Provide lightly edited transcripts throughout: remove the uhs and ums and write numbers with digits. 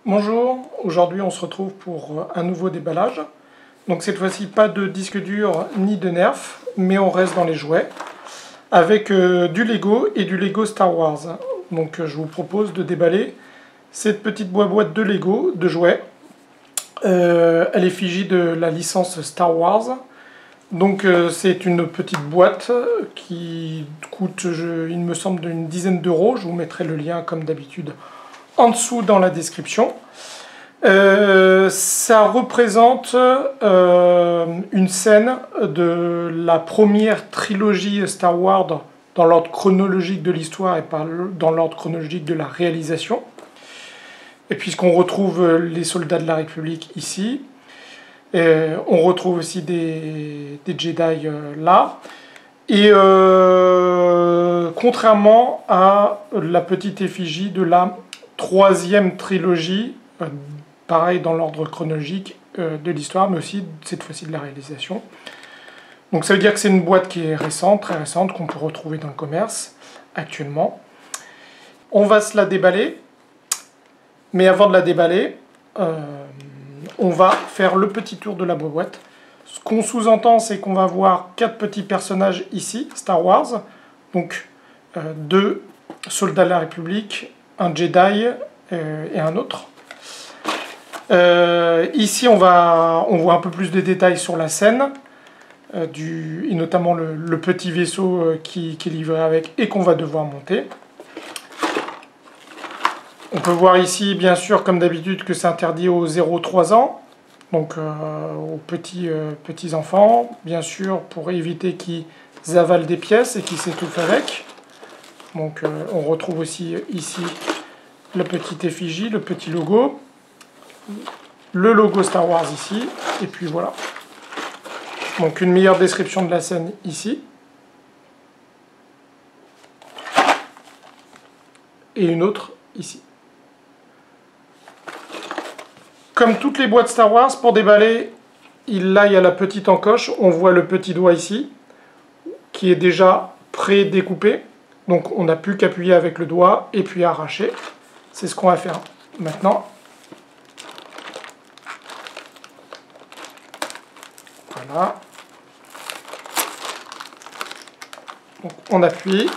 Bonjour, aujourd'hui on se retrouve pour un nouveau déballage. Donc cette fois-ci pas de disque dur ni de Nerf, mais on reste dans les jouets avec du Lego et du Lego Star Wars. Donc je vous propose de déballer cette petite boîte de Lego, de jouets, à l'effigie de la licence Star Wars. Donc c'est une petite boîte qui coûte, il me semble, d'une dizaine d'euros. Je vous mettrai le lien comme d'habitude en dessous dans la description. Ça représente une scène de la première trilogie Star Wars dans l'ordre chronologique de l'histoire et pas dans l'ordre chronologique de la réalisation. Et puisqu'on retrouve les soldats de la République ici, on retrouve aussi des Jedi là. Et contrairement à la petite effigie de la troisième trilogie, pareil dans l'ordre chronologique de l'histoire, mais aussi cette fois-ci de la réalisation. Donc ça veut dire que c'est une boîte qui est récente, très récente, qu'on peut retrouver dans le commerce actuellement. On va se la déballer, mais avant de la déballer, on va faire le petit tour de la boîte. Ce qu'on sous-entend, c'est qu'on va voir 4 petits personnages ici, Star Wars, donc 2 soldats de la République, un Jedi et un autre. Ici, on voit un peu plus de détails sur la scène, et notamment le petit vaisseau qui est livré avec et qu'on va devoir monter. On peut voir ici, bien sûr, comme d'habitude, que c'est interdit aux 0-3 ans, donc aux petits enfants, bien sûr, pour éviter qu'ils avalent des pièces et qu'ils s'étouffent avec. Donc on retrouve aussi ici la petite effigie, le petit logo, le logo Star Wars ici, et puis voilà. Donc une meilleure description de la scène ici. Et une autre ici. Comme toutes les boîtes Star Wars, pour déballer, là il y a la petite encoche, on voit le petit doigt ici, qui est déjà pré-découpé. Donc on n'a plus qu'appuyer avec le doigt et puis arracher. C'est ce qu'on va faire maintenant. Voilà. Donc on appuie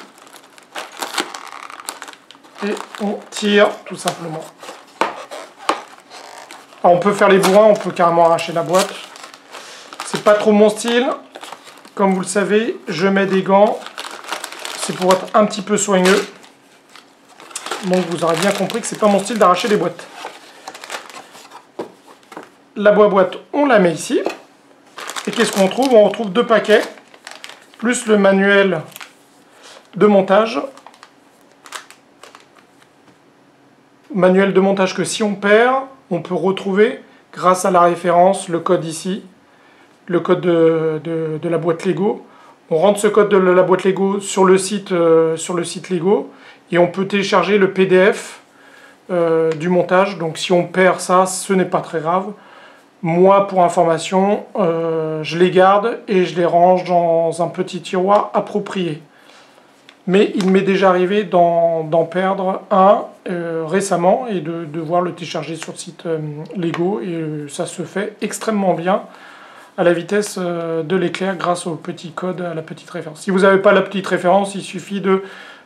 et on tire tout simplement. Alors on peut faire les bourrins, on peut carrément arracher la boîte. C'est pas trop mon style. Comme vous le savez, je mets des gants. C'est pour être un petit peu soigneux. Donc vous aurez bien compris que c'est pas mon style d'arracher les boîtes. La boîte, on la met ici. Et qu'est-ce qu'on retrouve? On retrouve 2 paquets, plus le manuel de montage. Manuel de montage que si on perd, on peut retrouver grâce à la référence, le code ici, le code de la boîte Lego. On rentre ce code de la boîte Lego sur le site Lego et on peut télécharger le PDF du montage. Donc si on perd ça, ce n'est pas très grave. Moi, pour information, je les garde et je les range dans un petit tiroir approprié. Mais il m'est déjà arrivé d'en perdre un récemment et de devoir le télécharger sur le site Lego. Et ça se fait extrêmement bien à la vitesse de l'éclair grâce au petit code, à la petite référence. Si vous n'avez pas la petite référence, il suffit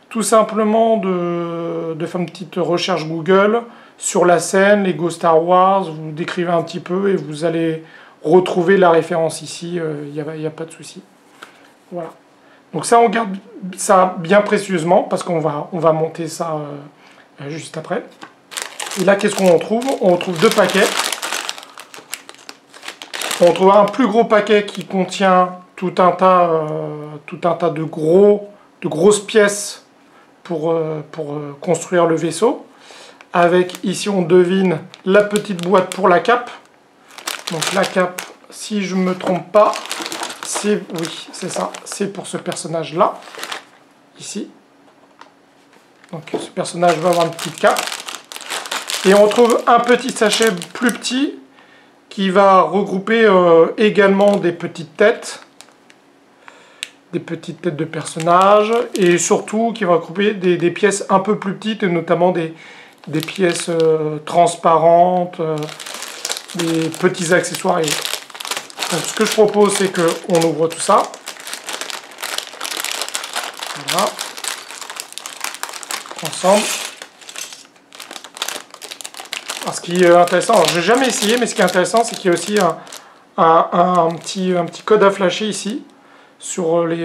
tout simplement de faire une petite recherche Google sur la scène, Lego Star Wars, vous décrivez un petit peu et vous allez retrouver la référence ici, il n'y a pas de souci. Voilà. Donc ça, on garde ça bien précieusement parce qu'on va monter ça juste après. Et là, qu'est-ce qu'on retrouve? On retrouve 2 paquets. On retrouve un plus gros paquet qui contient tout un tas de grosses pièces pour construire le vaisseau. Avec, ici, on devine la petite boîte pour la cape. Donc la cape, si je ne me trompe pas, oui, c'est ça, c'est pour ce personnage-là, ici. Donc ce personnage va avoir une petite cape. Et on retrouve un petit sachet plus petit qui va regrouper également des petites têtes de personnages, et surtout qui va regrouper des pièces un peu plus petites, et notamment des pièces transparentes, des petits accessoires et autres. Donc ce que je propose, c'est qu'on ouvre tout ça. Voilà. Ensemble. Alors, ce qui est intéressant, je n'ai jamais essayé, mais ce qui est intéressant, c'est qu'il y a aussi un petit code à flasher ici, sur les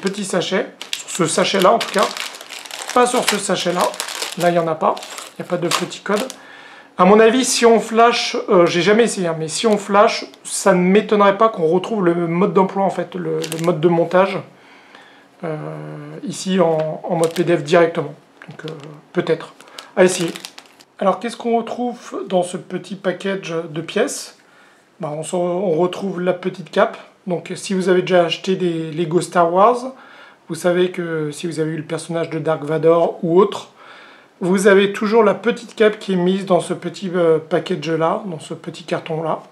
petits sachets, sur ce sachet-là en tout cas, pas sur ce sachet-là, là il n'y en a pas, il n'y a pas de petit code. À mon avis, si on flash, j'ai jamais essayé, hein, mais si on flash, ça ne m'étonnerait pas qu'on retrouve le mode d'emploi, en fait, le mode de montage, ici en mode PDF directement. Donc peut-être, à essayer. Alors qu'est-ce qu'on retrouve dans ce petit package de pièces? Ben, on retrouve la petite cape. Donc si vous avez déjà acheté des Lego Star Wars, vous savez que si vous avez eu le personnage de Dark Vador ou autre, vous avez toujours la petite cape qui est mise dans ce petit package là, dans ce petit carton là.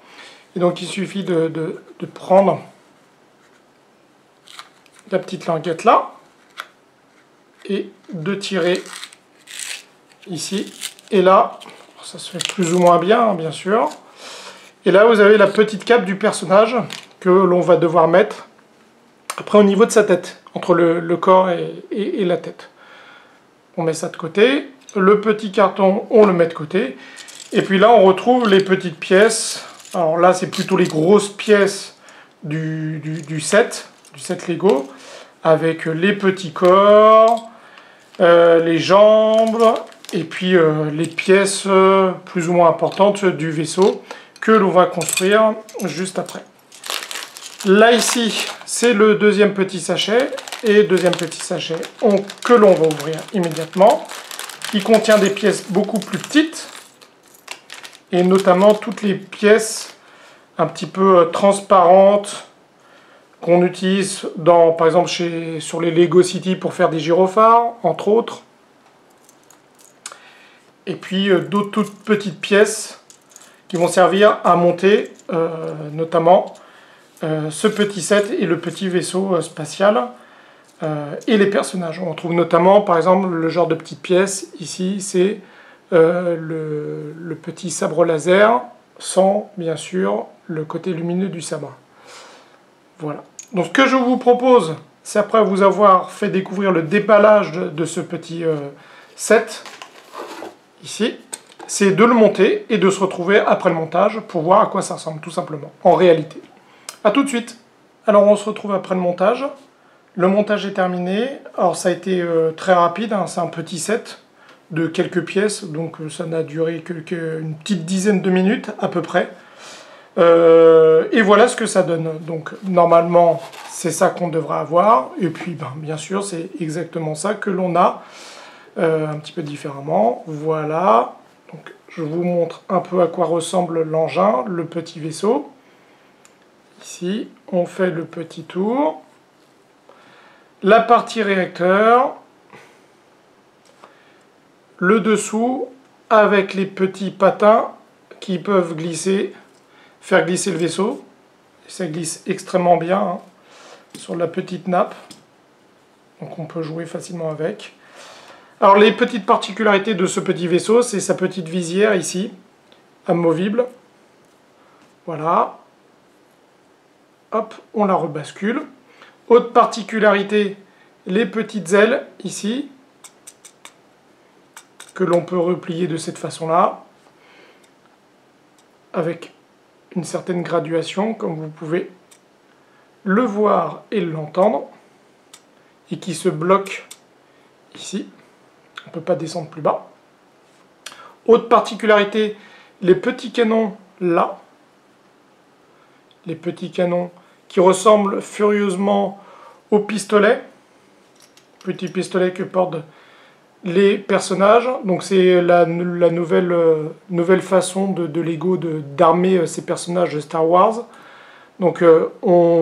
Et donc il suffit de prendre la petite languette là et de tirer ici. Et là, ça se fait plus ou moins bien, bien sûr. Et là, vous avez la petite cape du personnage que l'on va devoir mettre après au niveau de sa tête, entre le corps et la tête. On met ça de côté. Le petit carton, on le met de côté. Et puis là, on retrouve les petites pièces. Alors là, c'est plutôt les grosses pièces du set Lego, avec les petits corps, les jambes, et puis les pièces plus ou moins importantes du vaisseau que l'on va construire juste après. Là ici, c'est le deuxième petit sachet, et deuxième petit sachet que l'on va ouvrir immédiatement, qui contient des pièces beaucoup plus petites, et notamment toutes les pièces un petit peu transparentes qu'on utilise par exemple sur les Lego City pour faire des gyrophares, entre autres. Et puis d'autres toutes petites pièces qui vont servir à monter notamment ce petit set et le petit vaisseau spatial et les personnages. On trouve notamment par exemple le genre de petites pièces ici, c'est le petit sabre laser sans bien sûr le côté lumineux du sabre. Voilà. Donc ce que je vous propose, c'est après vous avoir fait découvrir le déballage de ce petit set ici, c'est de le monter et de se retrouver après le montage pour voir à quoi ça ressemble tout simplement, en réalité. A tout de suite. Alors on se retrouve après le montage. Le montage est terminé. Alors ça a été très rapide, hein. C'est un petit set de quelques pièces, donc ça n'a duré qu'une petite dizaine de minutes à peu près. Et voilà ce que ça donne. Donc normalement c'est ça qu'on devrait avoir, et puis bien sûr c'est exactement ça que l'on a. Un petit peu différemment, voilà. Donc, je vous montre un peu à quoi ressemble l'engin, le petit vaisseau. Ici, on fait le petit tour. La partie réacteur, le dessous avec les petits patins qui peuvent glisser, faire glisser le vaisseau. Ça glisse extrêmement bien hein, sur la petite nappe. Donc on peut jouer facilement avec. Alors les petites particularités de ce petit vaisseau, c'est sa petite visière ici, amovible. Voilà. Hop, on la rebascule. Autre particularité, les petites ailes ici, que l'on peut replier de cette façon-là, avec une certaine graduation, comme vous pouvez le voir et l'entendre, et qui se bloque ici. On ne peut pas descendre plus bas. Autre particularité, les petits canons là, les petits canons qui ressemblent furieusement aux pistolets, petits pistolets que portent les personnages. Donc c'est la nouvelle façon de Lego d'armer ces personnages de Star Wars. Donc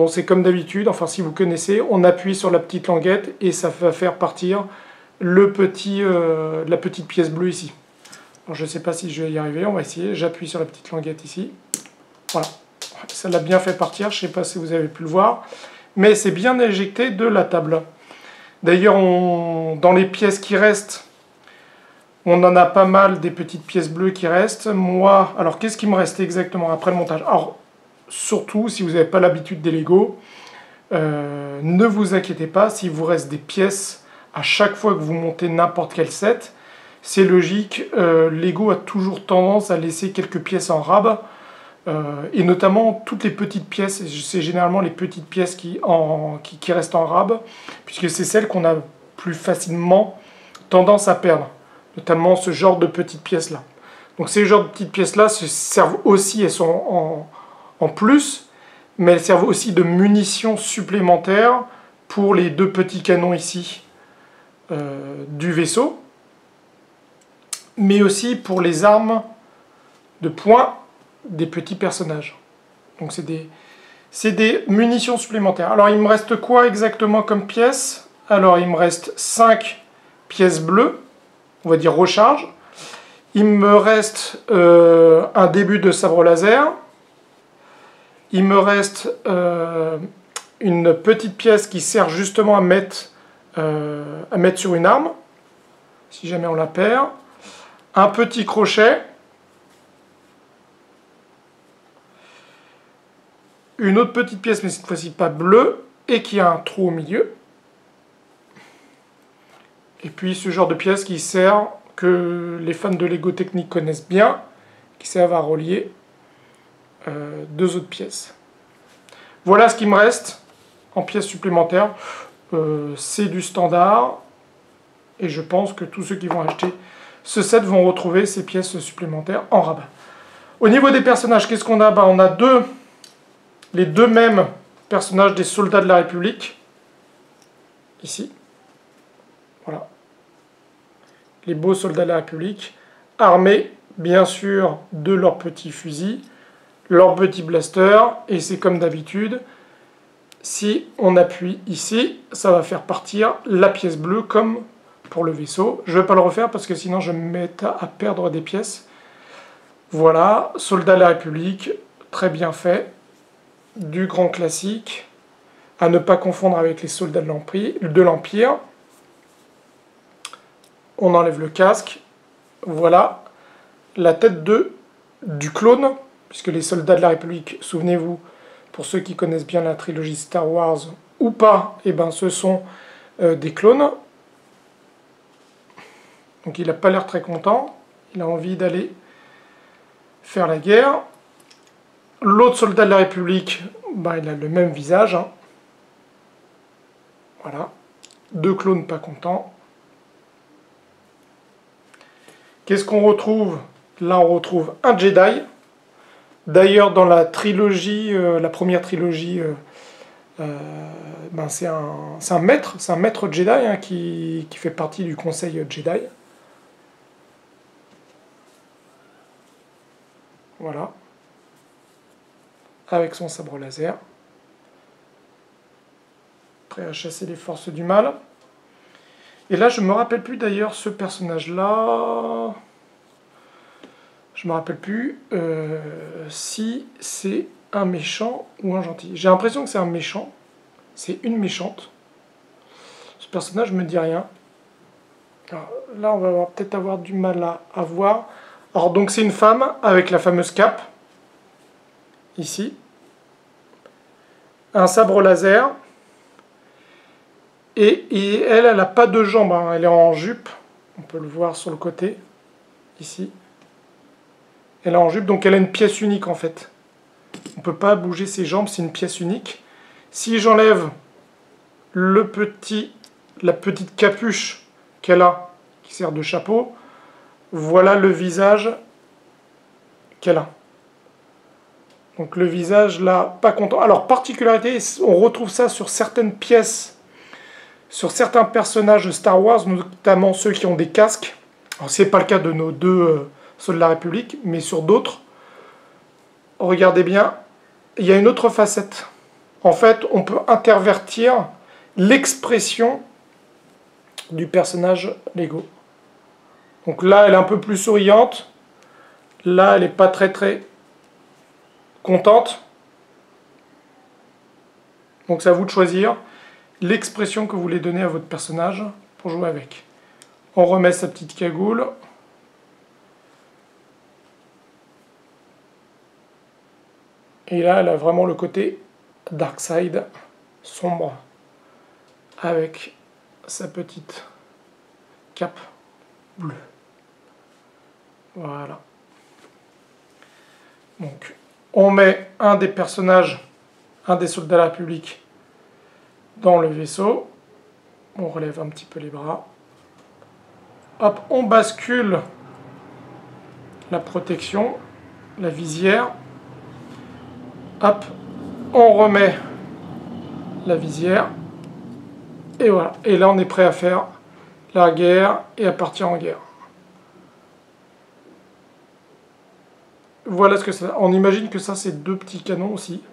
c'est comme d'habitude, enfin si vous connaissez, on appuie sur la petite languette et ça va faire partir la petite pièce bleue ici. Alors, je ne sais pas si je vais y arriver, on va essayer. J'appuie sur la petite languette ici. Voilà, ça l'a bien fait partir, je ne sais pas si vous avez pu le voir. Mais c'est bien éjecté de la table. D'ailleurs, dans les pièces qui restent, On en a pas mal des petites pièces bleues qui restent. Moi, alors qu'est-ce qui me reste exactement après le montage? Alors, surtout, si vous n'avez pas l'habitude des Lego, ne vous inquiétez pas, s'il vous reste des pièces à chaque fois que vous montez n'importe quel set, c'est logique, Lego a toujours tendance à laisser quelques pièces en rab, et notamment toutes les petites pièces, c'est généralement les petites pièces qui restent en rab, puisque c'est celles qu'on a plus facilement tendance à perdre, notamment ce genre de petites pièces-là. Donc ces genres de petites pièces-là servent aussi, elles sont en plus, mais elles servent aussi de munitions supplémentaires pour les deux petits canons ici du vaisseau, mais aussi pour les armes de poing des petits personnages. Donc c'est des munitions supplémentaires. Alors il me reste quoi exactement comme pièces? Alors il me reste 5 pièces bleues, on va dire recharge. Il me reste un début de sabre laser. Il me reste une petite pièce qui sert justement à mettre sur une arme, si jamais on la perd. Un petit crochet. Une autre petite pièce, mais cette fois-ci pas bleue, et qui a un trou au milieu. Et puis ce genre de pièce qui sert, que les fans de Lego Technic connaissent bien, qui servent à relier deux autres pièces. Voilà ce qui me reste en pièces supplémentaires. C'est du standard, et je pense que tous ceux qui vont acheter ce set vont retrouver ces pièces supplémentaires en rabat. Au niveau des personnages, qu'est-ce qu'on a? On a les deux mêmes personnages des soldats de la République, ici. Voilà. Les beaux soldats de la République, armés, bien sûr, de leurs petits fusils, leurs petits blasters, et c'est comme d'habitude, si on appuie ici, ça va faire partir la pièce bleue comme pour le vaisseau. Je ne vais pas le refaire parce que sinon je me mets à perdre des pièces. Voilà, soldats de la République, très bien fait, du grand classique, à ne pas confondre avec les soldats de l'Empire. On enlève le casque, voilà, la tête du clone, puisque les soldats de la République, souvenez-vous, pour ceux qui connaissent bien la trilogie Star Wars ou pas, eh ben, ce sont des clones. Donc il n'a pas l'air très content, il a envie d'aller faire la guerre. L'autre soldat de la République, ben, il a le même visage. Hein. Voilà, deux clones pas contents. Qu'est-ce qu'on retrouve? Là on retrouve un Jedi. D'ailleurs dans la trilogie, la première trilogie, ben, c'est un maître Jedi hein, qui fait partie du conseil Jedi. Voilà. Avec son sabre laser. Prêt à chasser les forces du mal. Et là, je me rappelle plus d'ailleurs ce personnage-là. Je me rappelle plus si c'est un méchant ou un gentil. J'ai l'impression que c'est un méchant. C'est une méchante. Ce personnage me dit rien. Alors, là, on va peut-être avoir du mal à voir. Alors, donc, c'est une femme avec la fameuse cape. Ici. Un sabre laser. Et elle n'a pas de jambes. Hein. Elle est en jupe. On peut le voir sur le côté. Ici. Elle est en jupe, donc elle a une pièce unique en fait. On ne peut pas bouger ses jambes, c'est une pièce unique. Si j'enlève la petite capuche qu'elle a, qui sert de chapeau, voilà le visage qu'elle a. Donc le visage là, pas content. Alors particularité, on retrouve ça sur certaines pièces, sur certains personnages de Star Wars, notamment ceux qui ont des casques. Alors c'est pas le cas de nos deux soldats de la République, mais sur d'autres, regardez bien, il y a une autre facette. En fait, on peut intervertir l'expression du personnage Lego. Donc là, elle est un peu plus souriante. Là, elle n'est pas très contente. Donc c'est à vous de choisir l'expression que vous voulez donner à votre personnage pour jouer avec. On remet sa petite cagoule. Et là, elle a vraiment le côté dark side, sombre, avec sa petite cape bleue. Voilà. Donc, on met un des personnages, un des soldats de la République, dans le vaisseau. On relève un petit peu les bras. Hop, on bascule la protection, la visière. Hop, on remet la visière. Et voilà. Et là, on est prêt à faire la guerre et à partir en guerre. Voilà ce que ça... On imagine que ça, c'est 2 petits canons aussi,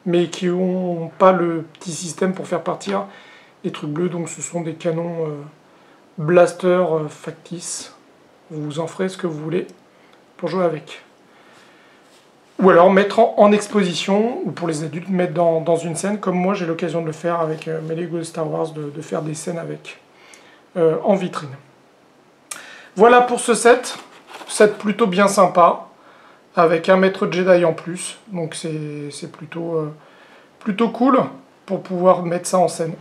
mais qui n'ont pas le petit système pour faire partir les trucs bleus. Donc ce sont des canons blaster factices. Vous en ferez ce que vous voulez pour jouer avec. Ou alors mettre en exposition, ou pour les adultes, mettre dans une scène, comme moi j'ai l'occasion de le faire avec mes Lego Star Wars, de faire des scènes avec en vitrine. Voilà pour ce set plutôt bien sympa, avec un maître Jedi en plus, donc c'est plutôt cool pour pouvoir mettre ça en scène.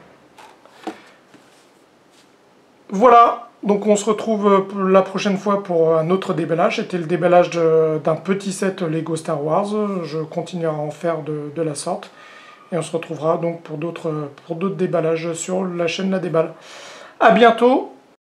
Voilà, donc on se retrouve la prochaine fois pour un autre déballage. C'était le déballage d'un petit set Lego Star Wars. Je continuerai à en faire de la sorte. Et on se retrouvera donc pour d'autres déballages sur la chaîne La Déballe. A bientôt